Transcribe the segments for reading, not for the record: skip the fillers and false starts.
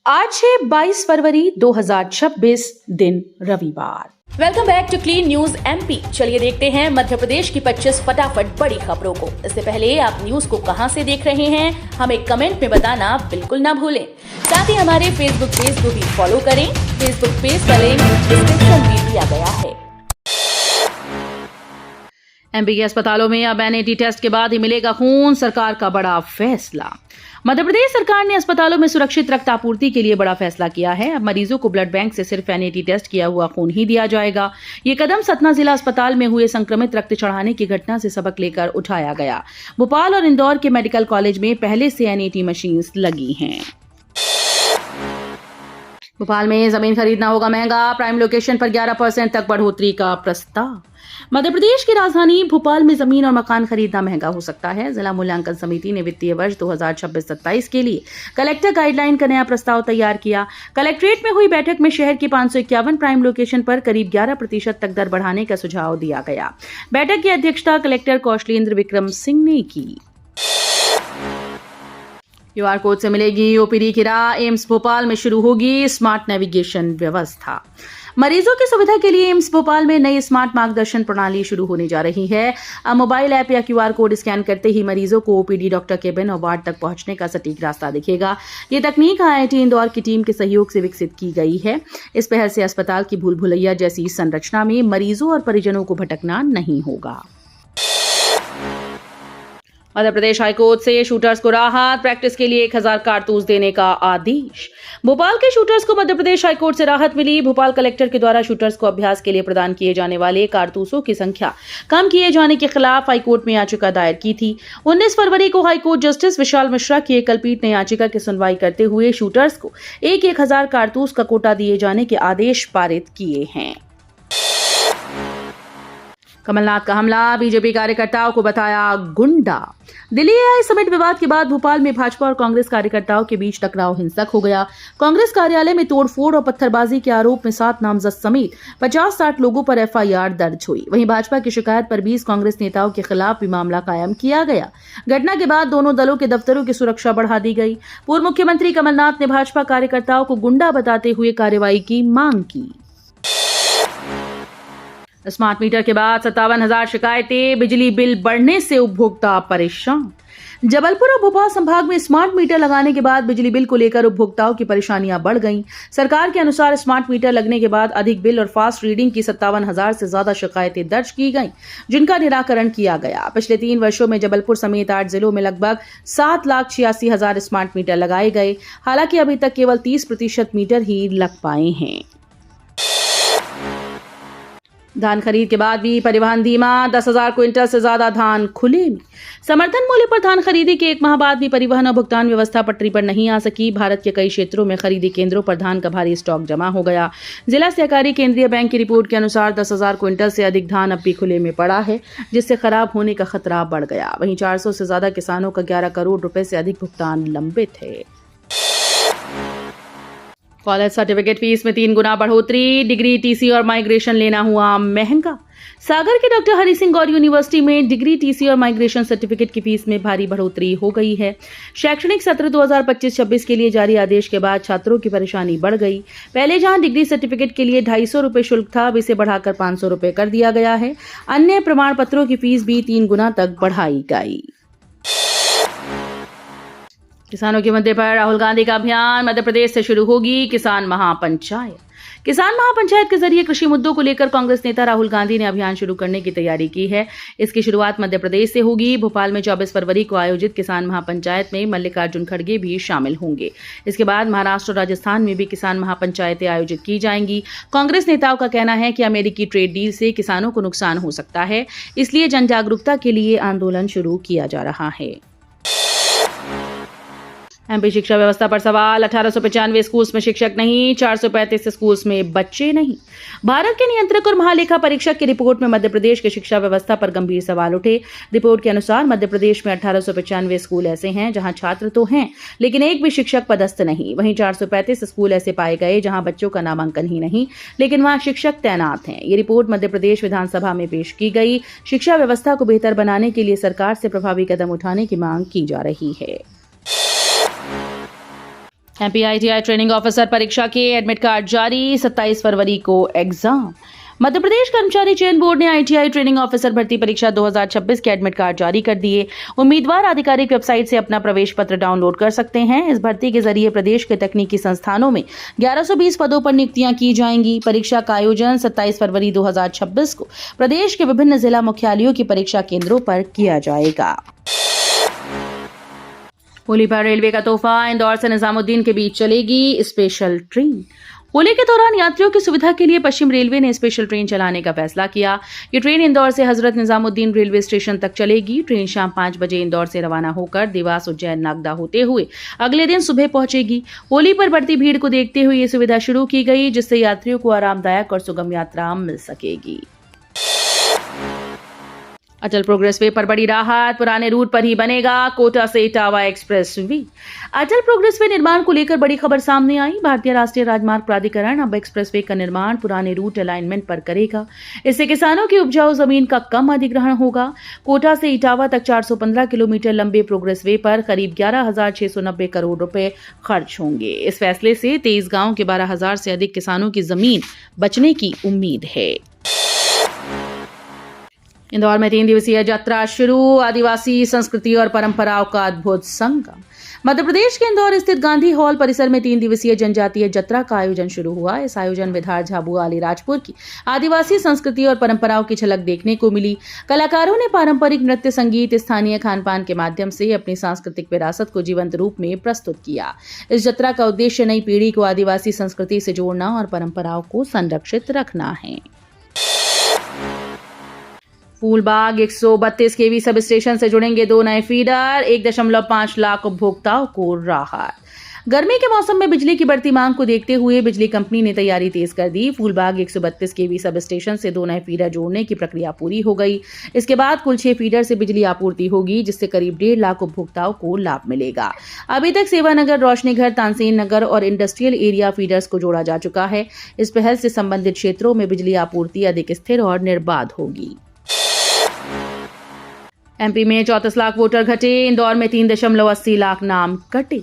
आज है 22 फरवरी 2026 दिन रविवार। Welcome back to clean news MP. चलिए देखते हैं मध्य प्रदेश की 25 फटाफट बड़ी खबरों को। इससे पहले आप न्यूज को कहां से देख रहे हैं हमें कमेंट में बताना बिल्कुल ना भूलें। साथ ही हमारे फेसबुक पेज को भी फॉलो करें। फेसबुक पेज का लिंक डिस्क्रिप्शन में दिया गया है। एमपी के अस्पतालों में अब एनएटी टेस्ट के बाद ही मिलेगा खून, सरकार का बड़ा फैसला। मध्य प्रदेश सरकार ने अस्पतालों में सुरक्षित रक्त आपूर्ति के लिए बड़ा फैसला किया है। अब मरीजों को ब्लड बैंक से सिर्फ एनएटी टेस्ट किया हुआ खून ही दिया जाएगा। ये कदम सतना जिला अस्पताल में हुए संक्रमित रक्त चढ़ाने की घटना से सबक लेकर उठाया गया। भोपाल और इंदौर के मेडिकल कॉलेज में पहले से एनएटी मशीन्स लगी हैं। भोपाल में जमीन खरीदना होगा महंगा, प्राइम लोकेशन पर 11% तक बढ़ोतरी का प्रस्ताव। मध्य प्रदेश की राजधानी भोपाल में जमीन और मकान खरीदना महंगा हो सकता है। जिला मूल्यांकन समिति ने वित्तीय वर्ष 2026-27 के लिए कलेक्टर गाइडलाइन का नया प्रस्ताव तैयार किया। कलेक्ट्रेट में हुई बैठक में शहर की 551 प्राइम लोकेशन पर करीब 11% तक दर बढ़ाने का सुझाव दिया गया। बैठक की अध्यक्षता कलेक्टर कौशलेंद्र विक्रम सिंह ने की। क्यूआर कोड से मिलेगी ओपीडी की राह। एम्स भोपाल में शुरू होगी स्मार्ट नेविगेशन व्यवस्था। मरीजों की सुविधा के लिए एम्स भोपाल में नई स्मार्ट मार्गदर्शन प्रणाली शुरू होने जा रही है। अब मोबाइल ऐप या क्यूआर कोड स्कैन करते ही मरीजों को ओपीडी, डॉक्टर केबिन और वार्ड तक पहुंचने का सटीक रास्ता दिखेगा। ये तकनीक आईआईटी इंदौर की टीम के सहयोग से विकसित की गई है। इस पहल से अस्पताल की भूल भुलैया जैसी संरचना में मरीजों और परिजनों को भटकना नहीं होगा। मध्य प्रदेश हाईकोर्ट से शूटर्स को राहत, प्रैक्टिस के लिए 1000 कारतूस देने का आदेश। भोपाल के शूटर्स को मध्य प्रदेश हाईकोर्ट से राहत मिली। भोपाल कलेक्टर के द्वारा शूटर्स को अभ्यास के लिए प्रदान किए जाने वाले कारतूसों की संख्या कम किए जाने के खिलाफ हाईकोर्ट में याचिका दायर की थी। 19 फरवरी को हाईकोर्ट जस्टिस विशाल मिश्रा की एकल पीठ ने याचिका की सुनवाई करते हुए शूटर्स को 1000 कारतूस का कोटा दिए जाने के आदेश पारित किए हैं। कमलनाथ का हमला, बीजेपी कार्यकर्ताओं को बताया गुंडा। दिल्ली एआई समिट विवाद के बाद भोपाल में भाजपा और कांग्रेस कार्यकर्ताओं के बीच टकराव हिंसक हो गया। कांग्रेस कार्यालय में तोड़फोड़ और पत्थरबाजी के आरोप में 7 नामजद समेत 50-60 लोगों पर एफआईआर दर्ज हुई। वहीं भाजपा की शिकायत पर 20 कांग्रेस नेताओं के खिलाफ भी मामला कायम किया गया। घटना के बाद दोनों दलों के दफ्तरों की सुरक्षा बढ़ा दी गई। पूर्व मुख्यमंत्री कमलनाथ ने भाजपा कार्यकर्ताओं को गुंडा बताते हुए कार्रवाई की मांग की। स्मार्ट मीटर के बाद 57,000 शिकायतें, बिजली बिल बढ़ने से उपभोक्ता परेशान। जबलपुर और भोपाल संभाग में स्मार्ट मीटर लगाने के बाद बिजली बिल को लेकर उपभोक्ताओं की परेशानियां बढ़ गईं। सरकार के अनुसार स्मार्ट मीटर लगने के बाद अधिक बिल और फास्ट रीडिंग की 57,000 से ज्यादा शिकायतें दर्ज की गईं, जिनका निराकरण किया गया। पिछले 3 वर्षों में जबलपुर समेत 8 जिलों में लगभग 7,86,000 स्मार्ट मीटर लगाए गए। हालांकि अभी तक केवल 30% मीटर ही लग पाए हैं। धान खरीद के बाद भी परिवहन धीमा, 10,000 क्विंटल से ज्यादा धान खुले में। समर्थन मूल्य पर धान खरीदी के 1 माह बाद भी परिवहन और भुगतान व्यवस्था पटरी पर नहीं आ सकी। भारत के कई क्षेत्रों में खरीदी केंद्रों पर धान का भारी स्टॉक जमा हो गया। जिला सहकारी केंद्रीय बैंक की रिपोर्ट के अनुसार 10,000 क्विंटल से अधिक धान अब भी खुले में पड़ा है, जिससे खराब होने का खतरा बढ़ गया। वहीं 400 से ज्यादा किसानों का 11 करोड़ रुपए से अधिक भुगतान लंबित है। कॉलेज सर्टिफिकेट फीस में 3 गुना बढ़ोतरी, डिग्री, टीसी और माइग्रेशन लेना हुआ महंगा। सागर के डॉक्टर हरि सिंह गौर यूनिवर्सिटी में डिग्री, टीसी और माइग्रेशन सर्टिफिकेट की फीस में भारी बढ़ोतरी हो गई है। शैक्षणिक सत्र 2025-26 के लिए जारी आदेश के बाद छात्रों की परेशानी बढ़ गई। पहले जहां डिग्री सर्टिफिकेट के लिए 250 रुपए शुल्क था, अब इसे बढ़ाकर 500 रुपए कर दिया गया है। अन्य प्रमाण पत्रों की फीस भी 3 गुना तक बढ़ाई गई। किसानों के मुद्दे पर राहुल गांधी का अभियान, मध्य प्रदेश से शुरू होगी किसान महापंचायत। किसान महापंचायत के जरिए कृषि मुद्दों को लेकर कांग्रेस नेता राहुल गांधी ने अभियान शुरू करने की तैयारी की है। इसकी शुरुआत मध्य प्रदेश से होगी। भोपाल में 24 फरवरी को आयोजित किसान महापंचायत में मल्लिकार्जुन खड़गे भी शामिल होंगे। इसके बाद महाराष्ट्र और राजस्थान में भी किसान महापंचायतें आयोजित की जाएंगी। कांग्रेस नेताओं का कहना है कि अमेरिकी ट्रेड डील से किसानों को नुकसान हो सकता है, इसलिए जन जागरूकता के लिए आंदोलन शुरू किया जा रहा है। एमपी शिक्षा व्यवस्था पर सवाल, 1895 स्कूल्स में शिक्षक नहीं, 435 स्कूल्स में बच्चे नहीं। भारत के नियंत्रक और महालेखा परीक्षक की रिपोर्ट में मध्य प्रदेश की शिक्षा व्यवस्था पर गंभीर सवाल उठे। रिपोर्ट के अनुसार मध्य प्रदेश में 1895 स्कूल ऐसे हैं जहां छात्र तो हैं, लेकिन एक भी शिक्षक पदस्थ नहीं। वहीं 435 स्कूल ऐसे पाए गए जहां बच्चों का नामांकन ही नहीं, लेकिन वहां शिक्षक तैनात हैं। ये रिपोर्ट मध्य प्रदेश विधानसभा में पेश की गई। शिक्षा व्यवस्था को बेहतर बनाने के लिए सरकार से प्रभावी कदम उठाने की मांग की जा रही है। एमपी आईटीआई ट्रेनिंग ऑफिसर परीक्षा के एडमिट कार्ड जारी, 27 फरवरी को एग्जाम। मध्य प्रदेश कर्मचारी चयन बोर्ड ने आईटीआई ट्रेनिंग ऑफिसर भर्ती परीक्षा 2026 के एडमिट कार्ड जारी कर दिए। उम्मीदवार आधिकारिक वेबसाइट से अपना प्रवेश पत्र डाउनलोड कर सकते हैं। इस भर्ती के जरिए प्रदेश के तकनीकी संस्थानों में 1120 पदों पर नियुक्तियां की जाएंगी। परीक्षा का आयोजन 27 फरवरी 2026 को प्रदेश के विभिन्न जिला मुख्यालयों की परीक्षा केंद्रों पर किया जाएगा। होली पर रेलवे का तोहफा, इंदौर से निजामुद्दीन के बीच चलेगी स्पेशल ट्रेन। होली के दौरान यात्रियों की सुविधा के लिए पश्चिम रेलवे ने स्पेशल ट्रेन चलाने का फैसला किया। ये ट्रेन इंदौर से हजरत निजामुद्दीन रेलवे स्टेशन तक चलेगी। ट्रेन शाम 5 बजे इंदौर से रवाना होकर देवास, उज्जैन, नागदा होते हुए अगले दिन सुबह पहुंचेगी। होली पर बढ़ती भीड़ को देखते हुए ये सुविधा शुरू की गई, जिससे यात्रियों को आरामदायक और सुगम यात्रा मिल सकेगी। अटल प्रोग्रेस वे पर बड़ी राहत, पुराने रूट पर ही बनेगा कोटा से इटावा एक्सप्रेस वे। अटल प्रोग्रेस वे निर्माण को लेकर बड़ी खबर सामने आई। भारतीय राष्ट्रीय राजमार्ग प्राधिकरण अब एक्सप्रेस वे का निर्माण पुराने रूट अलाइनमेंट पर करेगा। इससे किसानों की उपजाऊ जमीन का कम अधिग्रहण होगा। कोटा से इटावा तक 415 किलोमीटर लंबे प्रोग्रेस वे पर करीब 11,690 करोड़ रुपए खर्च होंगे। इस फैसले से 23 गांव के 12,000 से अधिक किसानों की जमीन बचने की उम्मीद है। इंदौर में 3 दिवसीय यात्रा शुरू, आदिवासी संस्कृति और परंपराओं का अद्भुत संगम। मध्य प्रदेश के इंदौर स्थित गांधी हॉल परिसर में 3 दिवसीय जनजातीय यात्रा का आयोजन शुरू हुआ। इस आयोजन में धार, झाबुआ, अलीराजपुर की आदिवासी संस्कृति और परंपराओं की झलक देखने को मिली। कलाकारों ने पारंपरिक नृत्य, संगीत, स्थानीय खान पान के माध्यम से अपनी सांस्कृतिक विरासत को जीवंत रूप में प्रस्तुत किया। इस यात्रा का उद्देश्य नई पीढ़ी को आदिवासी संस्कृति से जोड़ना और परंपराओं को संरक्षित रखना है। फूलबाग 132 केवी सब स्टेशन से जुड़ेंगे 2 नए फीडर, 1.5 लाख उपभोक्ताओं को राहत। गर्मी के मौसम में बिजली की बढ़ती मांग को देखते हुए बिजली कंपनी ने तैयारी तेज कर दी। फूलबाग 132 केवी सब स्टेशन से 2 नए फीडर जोड़ने की प्रक्रिया पूरी हो गई। इसके बाद कुल 6 फीडर से बिजली आपूर्ति होगी, जिससे करीब 1.5 लाख उपभोक्ताओं को लाभ मिलेगा। अभी तक सेवानगर, रोशनीघर, तानसेन नगर और इंडस्ट्रियल एरिया फीडर्स को जोड़ा जा चुका है। इस पहल से संबंधित क्षेत्रों में बिजली आपूर्ति अधिक स्थिर और निर्बाध होगी। एमपी में 34 लाख वोटर घटे, इंदौर में 3.80 लाख नाम कटे।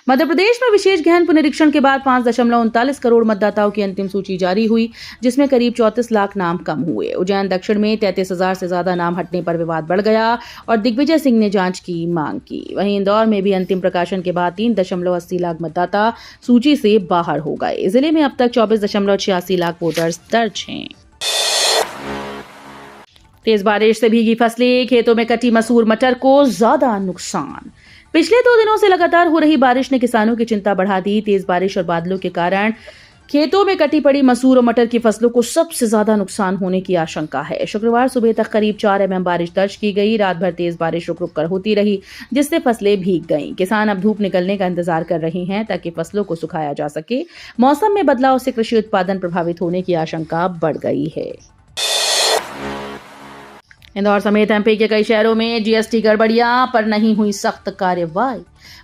मध्य प्रदेश में विशेष गहन पुनरीक्षण के बाद 5.39 करोड़ मतदाताओं की अंतिम सूची जारी हुई, जिसमें करीब 34 लाख नाम कम हुए। उज्जैन दक्षिण में 33,000 से ज्यादा नाम हटने पर विवाद बढ़ गया और दिग्विजय सिंह ने जांच की मांग की। वहीं इंदौर में भी अंतिम प्रकाशन के बाद 3.80 लाख मतदाता सूची से बाहर हो गए। जिले में अब तक 24.86 लाख वोटर्स दर्ज हैं। तेज बारिश से भीगी फसलें, खेतों में कटी मसूर, मटर को ज्यादा नुकसान। पिछले 2 दिनों से लगातार हो रही बारिश ने किसानों की चिंता बढ़ा दी। तेज बारिश और बादलों के कारण खेतों में कटी पड़ी मसूर और मटर की फसलों को सबसे ज्यादा नुकसान होने की आशंका है। शुक्रवार सुबह तक करीब 4 mm बारिश दर्ज की गई। रात भर तेज बारिश रुक रुक कर होती रही, जिससे फसलें भीग गईं। किसान अब धूप निकलने का इंतजार कर रहे हैं ताकि फसलों को सुखाया जा सके। मौसम में बदलाव से कृषि उत्पादन प्रभावित होने की आशंका बढ़ गई है। इंदौर समेत एमपी के कई शहरों में जीएसटी गड़बड़ियां, पर नहीं हुई सख्त कार्रवाई।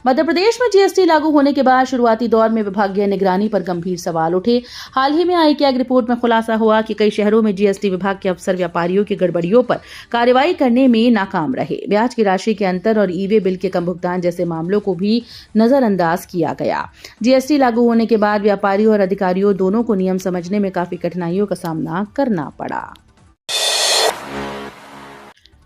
मध्य प्रदेश में जीएसटी लागू होने के बाद शुरुआती दौर में विभागीय निगरानी पर गंभीर सवाल उठे। हाल ही में आई कैग रिपोर्ट में खुलासा हुआ कि कई शहरों में जीएसटी विभाग के अफसर व्यापारियों की गड़बड़ियों पर कार्रवाई करने में नाकाम रहे। ब्याज की राशि के अंतर और ई-वे बिल के कम भुगतान जैसे मामलों को भी नजरअंदाज किया गया। जीएसटी लागू होने के बाद व्यापारियों और अधिकारियों दोनों को नियम समझने में काफी कठिनाइयों का सामना करना पड़ा।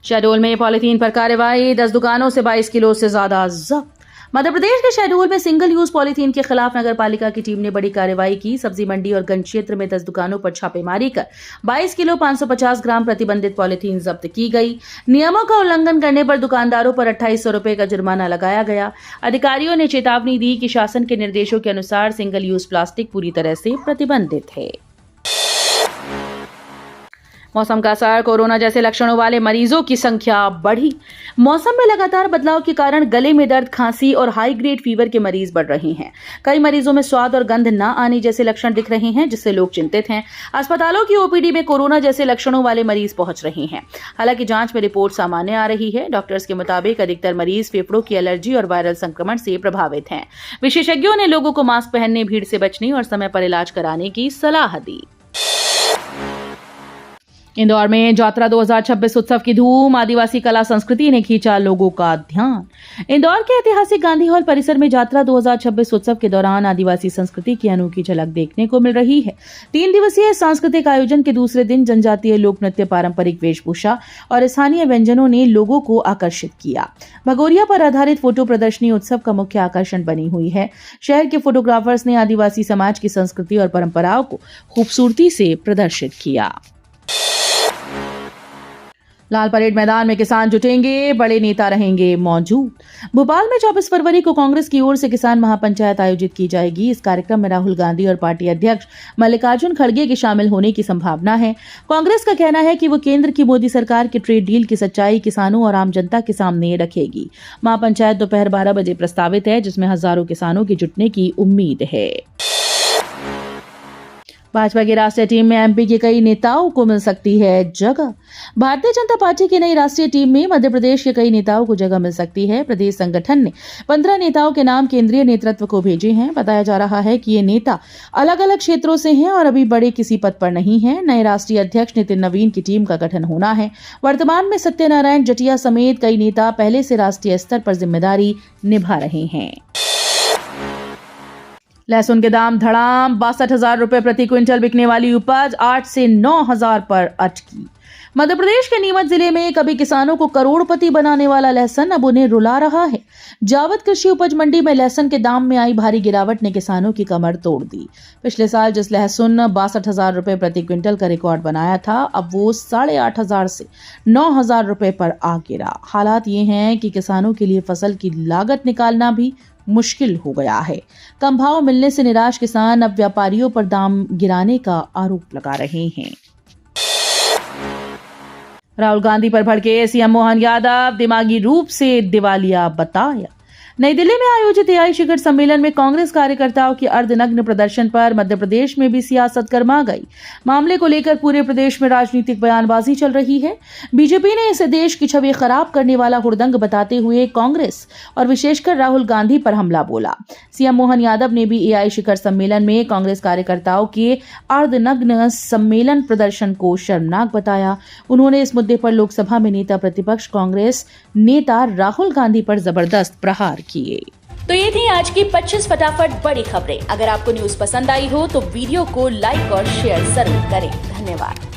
शहडोल में पॉलीथीन पर कार्रवाई, 10 दुकानों से 22 किलो से ज्यादा जब्त। मध्य प्रदेश के शहडोल में सिंगल यूज पॉलीथीन के खिलाफ नगर पालिका की टीम ने बड़ी कार्रवाई की। सब्जी मंडी और गंज क्षेत्र में 10 दुकानों पर छापेमारी कर 22 किलो 550 ग्राम प्रतिबंधित पॉलीथीन जब्त की गई। नियमों का उल्लंघन करने पर दुकानदारों पर 2800 रुपए का जुर्माना लगाया गया। अधिकारियों ने चेतावनी दी कि शासन के निर्देशों के अनुसार सिंगल यूज प्लास्टिक पूरी तरह से प्रतिबंधित है। मौसम का असर, कोरोना जैसे लक्षणों वाले मरीजों की संख्या बढ़ी। मौसम में लगातार बदलाव के कारण गले में दर्द, खांसी और हाई ग्रेड फीवर के मरीज बढ़ रहे हैं। कई मरीजों में स्वाद और गंध न आने जैसे लक्षण दिख रहे हैं, जिससे लोग चिंतित हैं। अस्पतालों की ओपीडी में कोरोना जैसे लक्षणों वाले मरीज पहुंच रहे हैं। हालांकि जांच में रिपोर्ट सामान्य आ रही है। डॉक्टर्स के मुताबिक अधिकतर मरीज फेफड़ों की एलर्जी और वायरल संक्रमण से प्रभावित हैं। विशेषज्ञों ने लोगों को मास्क पहनने, भीड़ से बचने और समय पर इलाज कराने की सलाह दी। इंदौर में जात्रा 2026 उत्सव की धूम, आदिवासी कला संस्कृति ने खींचा लोगों का ध्यान। इंदौर के ऐतिहासिक गांधी हॉल परिसर में जात्रा 2026 उत्सव के दौरान आदिवासी संस्कृति की अनोखी झलक देखने को मिल रही है। 3 दिवसीय सांस्कृतिक आयोजन के दूसरे दिन जनजातीय लोक नृत्य, पारंपरिक वेशभूषा और स्थानीय व्यंजनों ने लोगों को आकर्षित किया। भगोरिया पर आधारित फोटो प्रदर्शनी उत्सव का मुख्य आकर्षण बनी हुई है। शहर के फोटोग्राफर्स ने आदिवासी समाज की संस्कृति और परंपराओं को खूबसूरती से प्रदर्शित किया। लाल परेड मैदान में किसान जुटेंगे, बड़े नेता रहेंगे मौजूद। भोपाल में 24 फरवरी को कांग्रेस की ओर से किसान महापंचायत आयोजित की जाएगी। इस कार्यक्रम में राहुल गांधी और पार्टी अध्यक्ष मल्लिकार्जुन खड़गे के शामिल होने की संभावना है। कांग्रेस का कहना है कि वो केंद्र की मोदी सरकार के ट्रेड डील की सच्चाई किसानों और आम जनता के सामने रखेगी। महापंचायत दोपहर 12 बजे प्रस्तावित है, जिसमें हजारों किसानों के जुटने की उम्मीद है। भाजपा की राष्ट्रीय टीम में एमपी के कई नेताओं को मिल सकती है जगह। भारतीय जनता पार्टी की नई राष्ट्रीय टीम में मध्य प्रदेश के कई नेताओं को जगह मिल सकती है। प्रदेश संगठन ने 15 नेताओं के नाम केंद्रीय नेतृत्व को भेजे हैं। बताया जा रहा है कि ये नेता अलग अलग क्षेत्रों से हैं और अभी बड़े किसी पद पर नहीं है। नए राष्ट्रीय अध्यक्ष नितिन नवीन की टीम का गठन होना है। वर्तमान में सत्यनारायण जटिया समेत कई नेता पहले से राष्ट्रीय स्तर पर जिम्मेदारी निभा रहे हैं। लहसुन के दाम धड़ाम, 62,000 रुपए प्रति क्विंटल बिकने वाली उपज 8 से 9,000 पर अटकी। मध्य प्रदेश के नीमच जिले में कभी किसानों को करोड़पति बनाने वाला लहसुन अब उन्हें रुला रहा है। जावद कृषि उपज मंडी में लहसुन के दाम में आई भारी गिरावट ने किसानों की कमर तोड़ दी। पिछले साल जिस लहसुन 62,000 रुपए प्रति क्विंटल का रिकॉर्ड बनाया था, अब वो 8,500 से 9,000 रुपए पर आ गिरा। हालात ये हैं कि किसानों के लिए फसल की लागत निकालना भी मुश्किल हो गया है। कम भाव मिलने से निराश किसान अब व्यापारियों पर दाम गिराने का आरोप लगा रहे हैं। राहुल गांधी पर भड़के सीएम मोहन यादव, दिमागी रूप से दिवालिया बताया। नई दिल्ली में आयोजित एआई शिखर सम्मेलन में कांग्रेस कार्यकर्ताओं की अर्धनग्न प्रदर्शन पर मध्य प्रदेश में भी सियासत गर्मा गई। मामले को लेकर पूरे प्रदेश में राजनीतिक बयानबाजी चल रही है। बीजेपी ने इसे देश की छवि खराब करने वाला हुड़दंग बताते हुए कांग्रेस और विशेषकर राहुल गांधी पर हमला बोला। सीएम मोहन यादव ने भी एआई शिखर सम्मेलन में कांग्रेस कार्यकर्ताओं के अर्धनग्न सम्मेलन प्रदर्शन को शर्मनाक बताया। उन्होंने इस मुद्दे पर लोकसभा में नेता प्रतिपक्ष कांग्रेस नेता राहुल गांधी पर जबरदस्त प्रहार किए। तो ये थी आज की 25 फटाफट बड़ी खबरें। अगर आपको न्यूज पसंद आई हो तो वीडियो को लाइक और शेयर जरूर करें। धन्यवाद।